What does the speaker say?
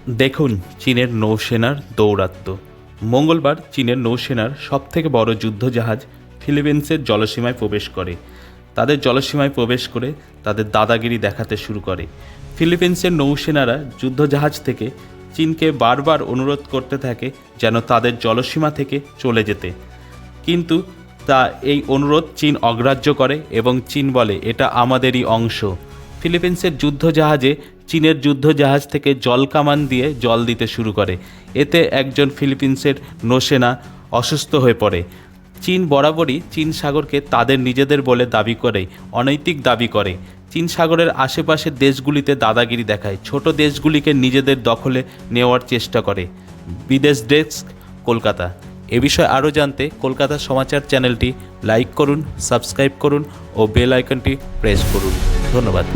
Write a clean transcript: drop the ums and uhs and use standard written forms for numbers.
দেখুন চীনের নৌসেনার দৌরাত্ম্য। মঙ্গলবার চীনের নৌসেনার সবথেকে বড় যুদ্ধজাহাজ ফিলিপিন্সের জলসীমায় প্রবেশ করে। তাদের জলসীমায় প্রবেশ করে তাদের দাদাগিরি দেখাতে শুরু করে। ফিলিপিন্সের নৌসেনারা যুদ্ধজাহাজ থেকে চীনকে বারবার অনুরোধ করতে থাকে যেন তাদের জলসীমা থেকে চলে যেতে, কিন্তু এই অনুরোধ চীন অগ্রাহ্য করে এবং চীন বলে এটা আমাদেরই অংশ। ফিলিপিন্সের যুদ্ধজাহাজে চীনের যুদ্ধজাহাজ থেকে জল কামান দিয়ে জল দিতে শুরু করে। এতে একজন ফিলিপিন্সের নৌসেনা অসুস্থ হয়ে পড়ে। চীন বরাবরই চীন সাগরকে তাদের নিজেদের বলে দাবি করে, অনৈতিক দাবি করে। চীন সাগরের আশেপাশের দেশগুলিতে দাদাগিরি দেখায়, ছোট দেশগুলিকে নিজেদের দখলে নেওয়ার চেষ্টা করে। বিদেশ ডেস্ক, কলকাতা। এ বিষয়ে আরও জানতে কলকাতা সমাচার চ্যানেলটি লাইক করুন, সাবস্ক্রাইব করুন ও বেল আইকনটি প্রেস করুন। ধন্যবাদ।